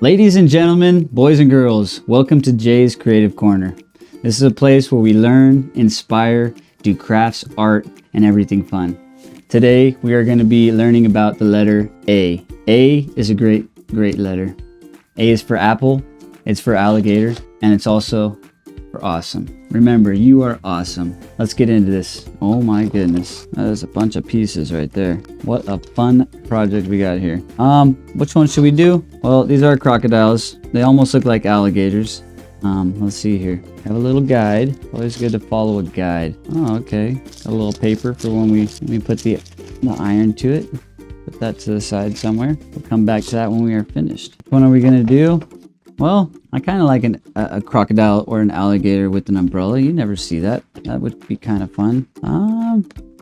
Ladies and gentlemen, boys and girls, welcome to Jay's Creative Corner. This is a place where we learn, inspire, do crafts, art, and everything fun. Today, we are going to be learning about the letter A. A is a great letter. A is for apple, it's for alligator, and it's also for awesome. Remember, you are awesome. Let's get into this. Oh my goodness, that is a bunch of pieces right there. What a fun project we got here. Which one should we do? Well, these are crocodiles. They almost look like alligators. Let's see here. Have a little guide. Always good to follow a guide. Oh, okay. Got a little paper for when we put the iron to it. Put that to the side somewhere. We'll come back to that when we are finished. What are we gonna do? Well, I kind of like a crocodile or an alligator with an umbrella. You never see that. That would be kind of fun.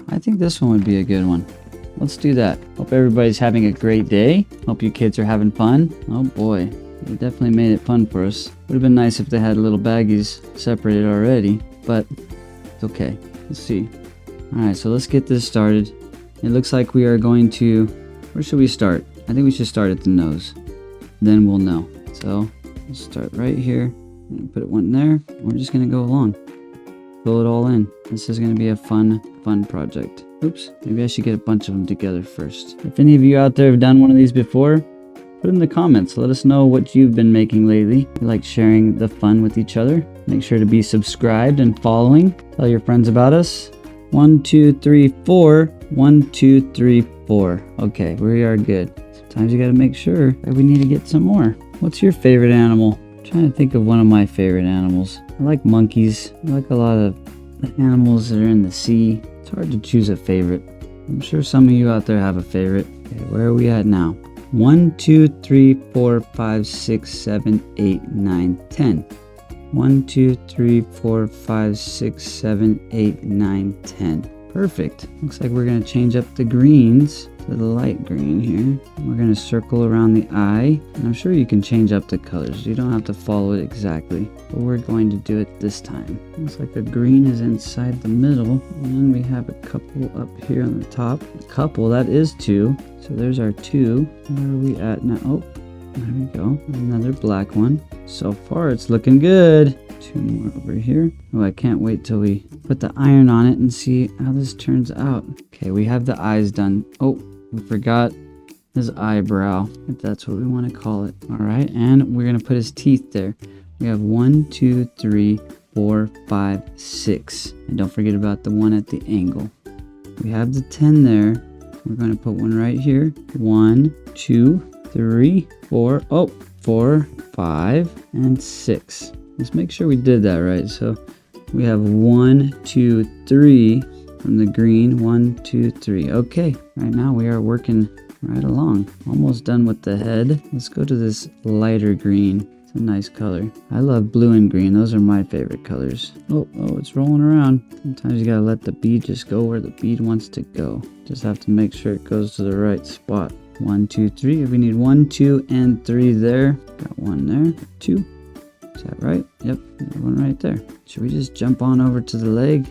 I think this one would be a good one. Let's do that. Hope everybody's having a great day. Hope you kids are having fun. Oh boy, they definitely made it fun for us. Would have been nice if they had little baggies separated already, but it's okay. Let's see. All right, so let's get this started. It looks like we are going to, where should we start? I think we should start at the nose. Then we'll know. So let's start right here and put one there. We're just gonna go along. Fill it all in. This is gonna be a fun project. Oops, maybe I should get a bunch of them together first. If any of you out there have done one of these before, put in the comments. Let us know what you've been making lately. We like sharing the fun with each other. Make sure to be subscribed and following. Tell your friends about us. 1, 2, 3, 4. 1, 2, 3, 4. Okay, we are good. Sometimes you gotta make sure that we need to get some more. What's your favorite animal? I'm trying to think of one of my favorite animals. I like monkeys. I like a lot of the animals that are in the sea. It's hard to choose a favorite. I'm sure some of you out there have a favorite. Okay, where are we at now? 1, 2, 3, 4, 5, 6, 7, 8, 9, 10. 1, 2, 3, 4, 5, 6, 7, 8, 9, 10. Perfect. Looks like we're going to change up the greens to the light green here. We're going to circle around the eye. And I'm sure you can change up the colors. You don't have to follow it exactly. But we're going to do it this time. Looks like the green is inside the middle. And then we have a couple up here on the top. A couple, that is 2. So there's our 2. Where are we at now? Oh, there we go. Another black one. So far it's looking good. 2 more over here. Oh, I can't wait till we put the iron on it and see how this turns out. Okay, we have the eyes done. Oh, we forgot his eyebrow, if that's what we want to call it. All right, and we're gonna put his teeth there. We have 1, 2, 3, 4, 5, 6. And don't forget about the one at the angle. We have the 10 there. We're gonna put one right here. 1, 2, 3, 4. Oh, 4, 5, and 6. Let's make sure we did that right. So we have 1, 2, 3 from the green. 1, 2, 3. Okay, right now we are working right along. Almost done with the head. Let's go to this lighter green. It's a nice color. I love blue and green. Those are my favorite colors. Oh, it's rolling around. Sometimes you gotta let the bead just go where the bead wants to go. Just have to make sure it goes to the right spot. 1, 2, 3. We need 1, 2, and 3 there. Got 1 there. 2. Is that right? Yep, one right there. Should we just jump on over to the leg?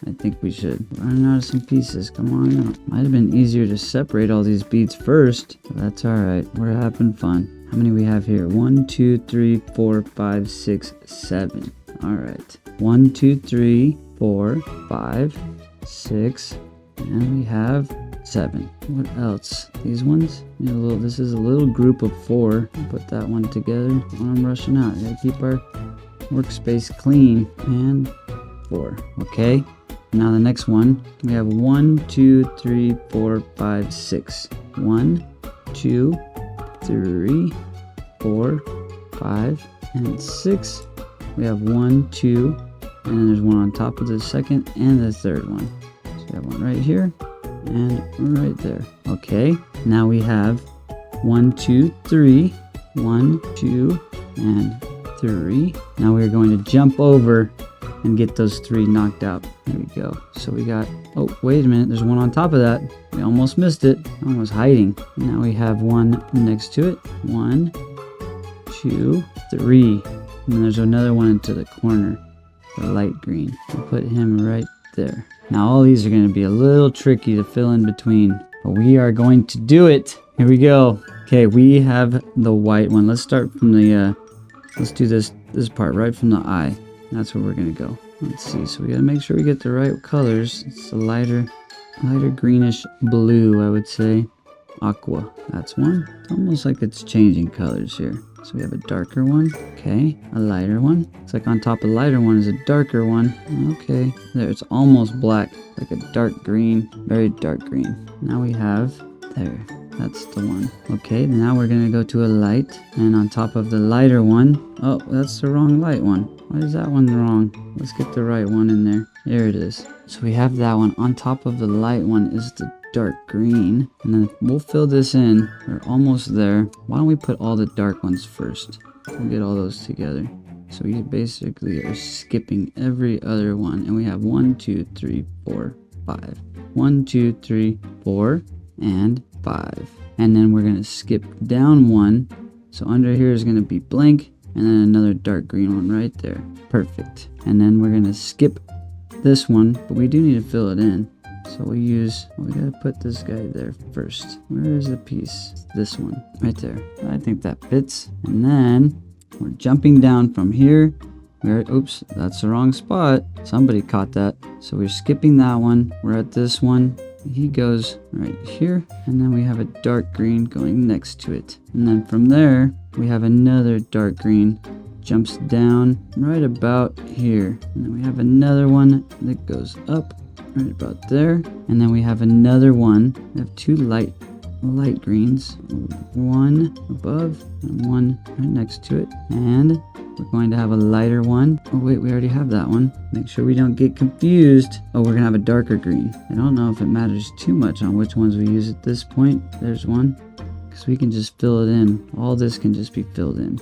I think we should. We're running out of some pieces. Come on out. Might have been easier to separate all these beads first, but that's all right. We're having fun. How many we have here? 1, 2, 3, 4, 5, 6, 7. All right. 1, 2, 3, 4, 5, 6, and we have 7. What else? These ones? This is a little group of 4. Put that one together. I'm rushing out. Gotta keep our workspace clean. And 4. Okay. Now the next one. We have 1, 2, 3, 4, 5, 6. 1, 2, 3, 4, 5, and 6. We have 1, 2, and then there's one on top of the second and the third one. So we have one right here. And right there. Okay, now we have 1, 2, 3. 1, 2, and 3. Now we're going to jump over and get those 3 knocked out. There we go. So we got, oh, wait a minute, there's one on top of that. We almost missed it. Almost hiding. Now we have one next to it. 1, 2, 3. And then there's another one into the corner, the light green. We'll put him right there. Now all these are going to be a little tricky to fill in between, but we are going to do it. Here we go. Okay, we have the white one. Let's start from the, let's do this part right from the eye. That's where we're gonna go. Let's see, so we gotta make sure we get the right colors. It's a lighter greenish blue, I would say. Aqua, that's one. It's almost like it's changing colors here. So we have a darker one, okay, a lighter one. It's like on top of the lighter one is a darker one. Okay, there, it's almost black, like a dark green, very dark green. Now we have, there, that's the one. Okay, now we're gonna go to a light, and on top of the lighter one, oh, that's the wrong light one. Why is that one wrong? Let's get the right one in there. There it is. So we have that one. On top of the light one is the dark green, and then we'll fill this in. We're almost there. Why don't we put all the dark ones first? We'll get all those together. So we basically are skipping every other one, and we have 1, 2, 3, 4, 5. 1, 2, 3, 4, and 5. And then we're gonna skip down one. So under here is gonna be blank, and then another dark green one right there. Perfect. And then we're gonna skip this one, but we do need to fill it in. So we gotta put this guy there first. Where is the piece? This one, right there. I think that fits. And then we're jumping down from here. Oops, that's the wrong spot. Somebody caught that. So we're skipping that one. We're at this one. He goes right here. And then we have a dark green going next to it. And then from there, we have another dark green. Jumps down right about here. And then we have another one that goes up right about there. And then we have another one. We have two light greens. One above and one right next to it. And we're going to have a lighter one. Oh wait, we already have that one. Make sure we don't get confused. Oh, we're gonna have a darker green. I don't know if it matters too much on which ones we use at this point. There's one. Because we can just fill it in. All this can just be filled in.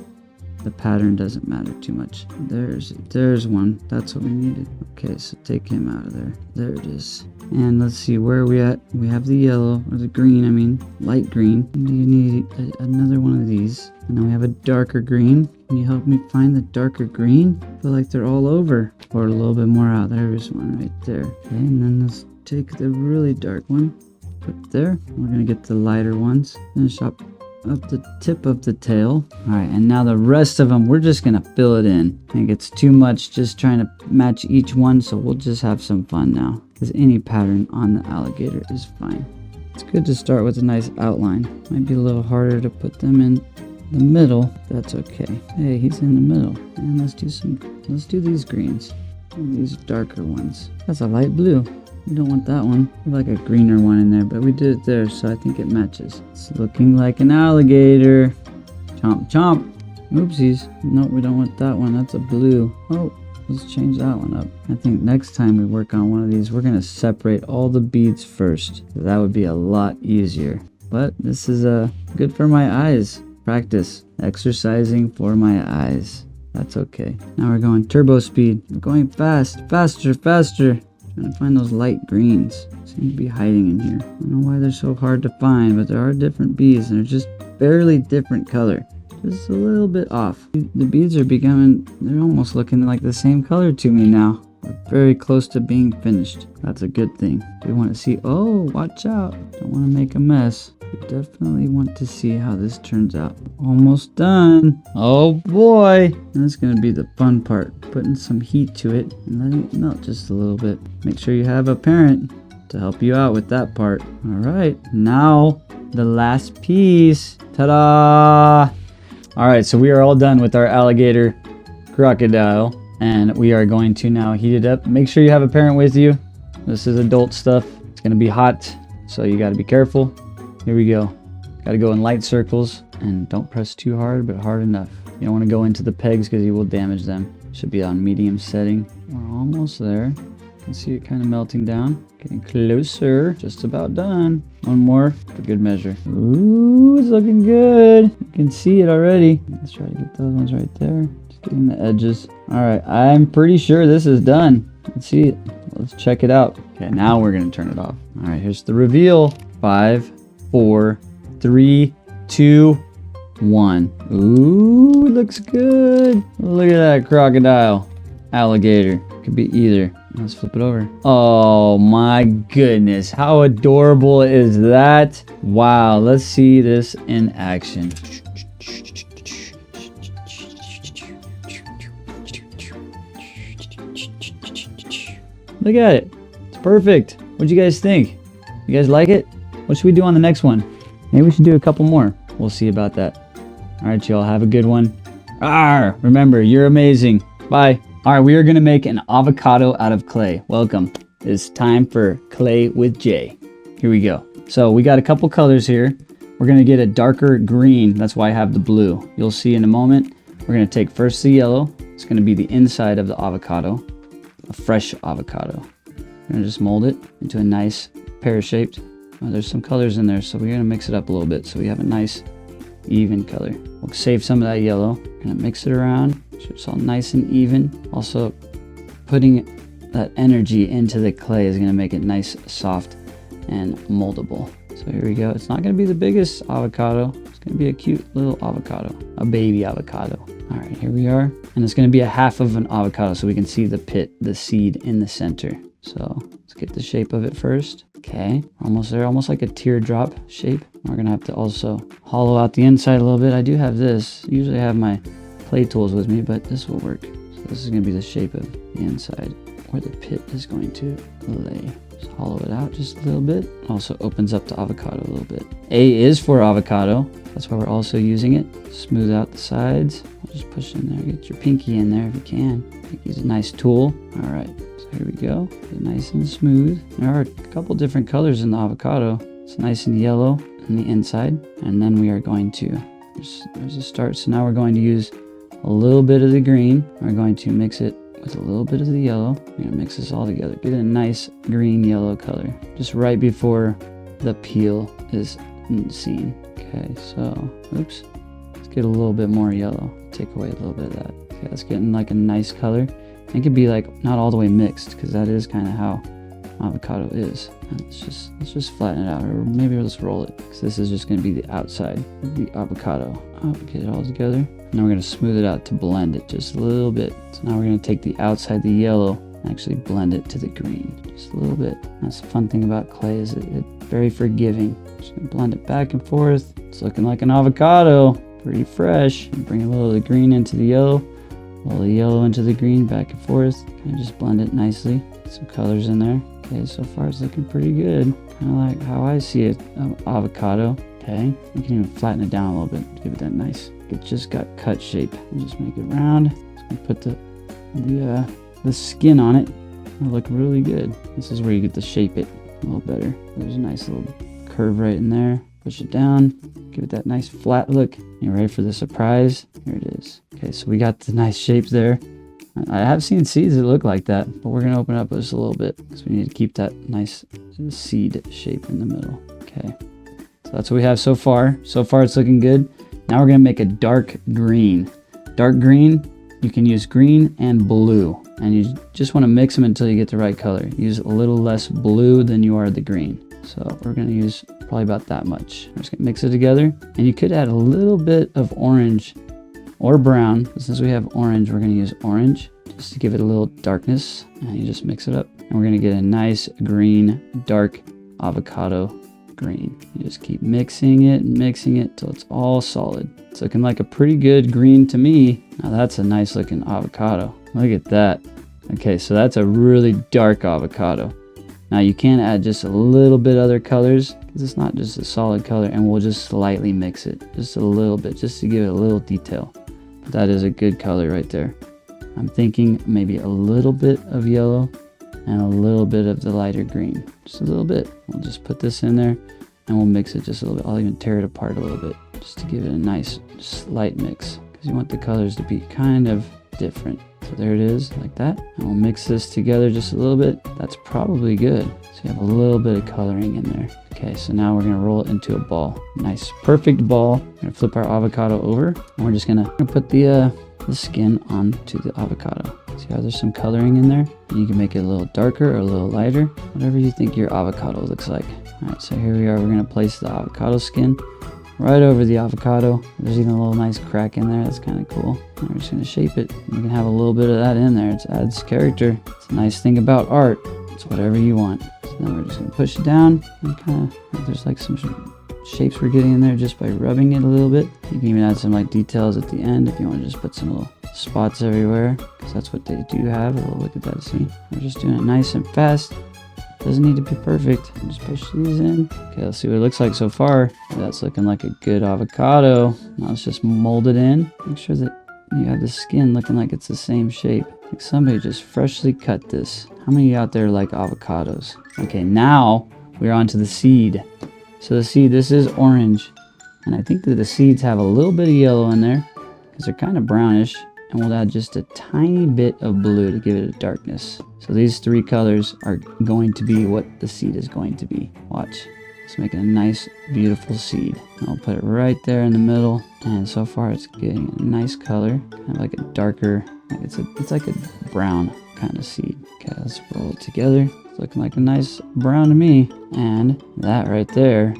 The pattern doesn't matter too much. There's one. That's what we needed. Okay, so take him out of there. There it is. And let's see, where are we at? We have the yellow, or the green, I mean, light green. Do you need another one of these? And then we have a darker green. Can you help me find the darker green? I feel like they're all over. Or a little bit more out. There's one right there. Okay, and then let's take the really dark one. Put there. We're gonna get the lighter ones. Finish up the tip of the tail. All right, and now the rest of them, we're just gonna fill it in. I think it's too much just trying to match each one, so we'll just have some fun now, because any pattern on the alligator is fine. It's good to start with a nice outline. Might be a little harder to put them in the middle. That's okay. Hey, he's in the middle. And let's do these greens. And these darker ones. That's a light blue. We don't want that one. We like a greener one in there, but we did it there, so I think it matches. It's looking like an alligator. Chomp, chomp. Oopsies. No, we don't want that one. That's a blue. Oh, let's change that one up. I think next time we work on one of these, we're going to separate all the beads first. That would be a lot easier. But this is good for my eyes. Practice. Exercising for my eyes. That's okay. Now we're going turbo speed. We're going fast. Faster, faster. Trying to find those light greens. Seem to be hiding in here. I don't know why they're so hard to find, but there are different beads and they're just barely different color. Just a little bit off. The beads are they're almost looking like the same color to me now. We're very close to being finished. That's a good thing. We want to see, oh, watch out. Don't want to make a mess. We definitely want to see how this turns out. Almost done. Oh boy. And that's going to be the fun part. Putting some heat to it and letting it melt just a little bit. Make sure you have a parent to help you out with that part. All right. Now the last piece. Ta-da! All right. So we are all done with our alligator crocodile. And we are going to now heat it up. Make sure you have a parent with you. This is adult stuff. It's going to be hot, so you got to be careful. Here we go. Got to go in light circles and don't press too hard, but hard enough. You don't want to go into the pegs because you will damage them. Should be on medium setting. We're almost there. You can see it kind of melting down. Getting closer. Just about done. One more for good measure. Ooh, it's looking good. You can see it already. Let's try to get those ones right there. Just getting the edges. All right, I'm pretty sure this is done. Let's see it. Let's check it out. Okay, now we're going to turn it off. All right, here's the reveal. 5, 4, 3, 2, 1. Ooh, it looks good. Look at that crocodile. Alligator. Could be either. Let's flip it over. Oh my goodness. How adorable is that? Wow. Let's see this in action. Look at it. It's perfect. What'd you guys think? You guys like it? What should we do on the next one? Maybe we should do a couple more. We'll see about that. All right, y'all. Have a good one. Remember, you're amazing. Bye. All right, we are going to make an avocado out of clay. Welcome. It's time for Clay with Jay. Here we go. So we got a couple colors here. We're going to get a darker green. That's why I have the blue. You'll see in a moment. We're going to take first the yellow. It's going to be the inside of the avocado. A fresh avocado. We're going to just mold it into a nice pear-shaped. There's some colors in there, so we're going to mix it up a little bit so we have a nice even color. We'll save some of that yellow. Going to mix it around so it's all nice and even. Also, putting that energy into the clay is going to make it nice, soft, and moldable. So here we go. It's not going to be the biggest avocado. It's going to be a cute little avocado, a baby avocado. All right, here we are. And it's going to be a half of an avocado so we can see the pit, the seed in the center. So let's get the shape of it first. Okay, almost there, almost like a teardrop shape. We're going to have to also hollow out the inside a little bit. I do have this. Usually I have my clay tools with me, but this will work. So this is going to be the shape of the inside where the pit is going to lay. Just hollow it out just a little bit. Also opens up the avocado a little bit. A is for avocado. That's why we're also using it. Smooth out the sides. I'll just push in there. Get your pinky in there if you can. Pinky's a nice tool. All right, so here we go. Get it nice and smooth. There are a couple different colors in the avocado. It's nice and yellow on the inside. And then we are going to, there's a start. So now we're going to use a little bit of the green. We're going to mix it with a little bit of the yellow. We're going to mix this all together. Get a nice green yellow color. Just right before the peel is seen. Okay, so, oops. Let's get a little bit more yellow. Take away a little bit of that. Okay, that's getting like a nice color. It could be like not all the way mixed because that is kind of how avocado is. Let's just flatten it out, or maybe let's roll it because this is just going to be the outside of the avocado. Get it all together. Now we're going to smooth it out to blend it just a little bit. So now we're going to take the outside, the yellow, and actually blend it to the green just a little bit. That's the fun thing about clay is it's very forgiving. Just going to blend it back and forth. It's looking like an avocado, pretty fresh. And bring a little of the green into the yellow, a little of the yellow into the green, back and forth. Kind of just blend it nicely. Get some colors in there. Okay, so far it's looking pretty good. Kind of like how I see it, avocado. Okay, you can even flatten it down a little bit to give it that nice. It just got cut shape. We'll just make it round. Just gonna put the skin on it. It'll look really good. This is where you get to shape it a little better. There's a nice little curve right in there. Push it down. Give it that nice flat look. You ready for the surprise? Here it is. Okay, so we got the nice shapes there. I have seen seeds that look like that, but we're gonna open up just a little bit because we need to keep that nice seed shape in the middle. Okay, so that's what we have so far. So far it's looking good. Now we're gonna make a dark green. Dark green, you can use green and blue, and you just wanna mix them until you get the right color. Use a little less blue than you are the green. So we're gonna use probably about that much. We're just gonna mix it together, and you could add a little bit of orange or brown, but since we have orange, we're gonna use orange just to give it a little darkness, and you just mix it up. And we're gonna get a nice green, dark avocado green. You just keep mixing it till it's all solid. It's looking like a pretty good green to me. Now that's a nice looking avocado. Look at that. Okay, so that's a really dark avocado. Now you can add just a little bit other colors because it's not just a solid color, and we'll just slightly mix it just a little bit just to give it a little detail. But that is a good color right there. I'm thinking maybe a little bit of yellow and a little bit of the lighter green. Just a little bit. We'll just put this in there and we'll mix it just a little bit. I'll even tear it apart a little bit just to give it a nice slight mix because you want the colors to be kind of different. So there it is, like that. And we'll mix this together just a little bit. That's probably good. So you have a little bit of coloring in there. Okay, so now we're gonna roll it into a ball. Nice, perfect ball. We're gonna flip our avocado over, and we're just gonna put the skin onto the avocado. See how there's some coloring in there? And you can make it a little darker or a little lighter, whatever you think your avocado looks like. All right, so here we are. We're gonna place the avocado skin right over the avocado. There's even a little nice crack in there. That's kind of cool. And we're just gonna shape it. You can have a little bit of that in there. It adds character. It's a nice thing about art. It's whatever you want. So then we're just gonna push it down and kind of, there's like some shapes we're getting in there just by rubbing it a little bit. You can even add some like details at the end if you want to just put some little spots everywhere, because that's what they do have. Oh, look at that, see? We're just doing it nice and fast. Doesn't need to be perfect. Just push these in. Okay, let's see what it looks like so far. That's looking like a good avocado. Now let's just mold it in. Make sure that you have the skin looking like it's the same shape. Like somebody just freshly cut this. How many out there like avocados? Okay, now we're on to the seed. So the seed, this is orange. And I think that the seeds have a little bit of yellow in there because they're kind of brownish. And we'll add just a tiny bit of blue to give it a darkness. So these three colors are going to be what the seed is going to be. Watch. It's making a nice, beautiful seed. I'll put it right there in the middle. And so far it's getting a nice color. Kind of like a darker, like it's like a brown kind of seed. Okay, let's roll it together. It's looking like a nice brown to me. And that right there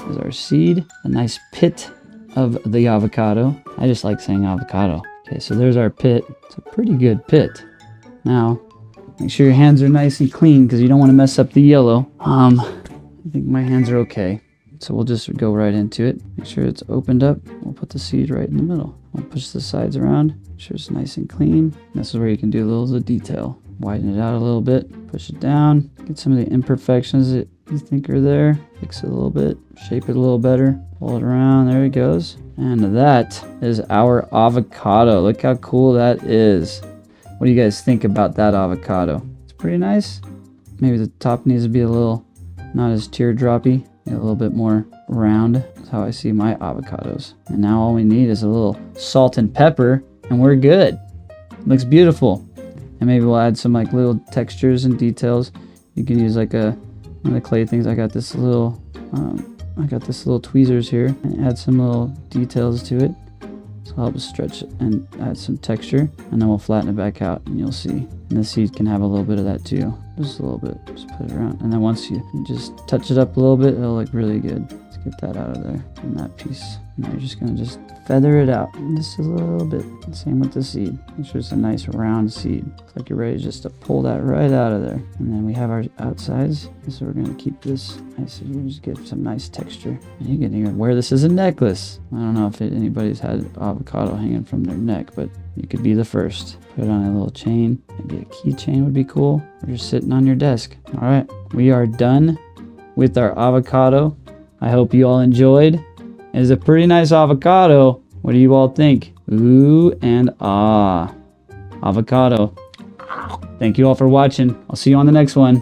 is our seed. A nice pit of the avocado. I just like saying avocado. Okay, so there's our pit. It's a pretty good pit. Now, make sure your hands are nice and clean because you don't want to mess up the yellow. I think my hands are okay. So we'll just go right into it. Make sure it's opened up. We'll put the seed right in the middle. We'll push the sides around. Make sure it's nice and clean. This is where you can do a little of the detail. Widen it out a little bit. Push it down. Get some of the imperfections that you think are there. Fix it a little bit. Shape it a little better. Pull it around. There it goes. And that is our avocado. Look how cool that is. What do you guys think about that avocado? It's pretty nice. Maybe the top needs to be a little, not as teardroppy, a little bit more round. That's how I see my avocados. And now all we need is a little salt and pepper and we're good. Looks beautiful. And maybe we'll add some like little textures and details. You can use like one of the clay things. I got this little tweezers here and add some little details to it. So I'll help us stretch it and add some texture, and then we'll flatten it back out and you'll see. And the seed can have a little bit of that too. Just a little bit, just put it around. And then once you just touch it up a little bit, it'll look really good. Let's get that out of there and that piece. Now you're just gonna just feather it out just a little bit. Same with the seed. Make sure it's a nice round seed. It's like you're ready just to pull that right out of there. And then we have our outsides. So we're gonna keep this nice. We'll just get some nice texture. And you can even wear this as a necklace. I don't know if anybody's had avocado hanging from their neck, but you could be the first. Put it on a little chain. Maybe a keychain would be cool. Or just sitting on your desk. All right, we are done with our avocado. I hope you all enjoyed. It's a pretty nice avocado. What do you all think? Ooh and ah. Avocado. Thank you all for watching. I'll see you on the next one.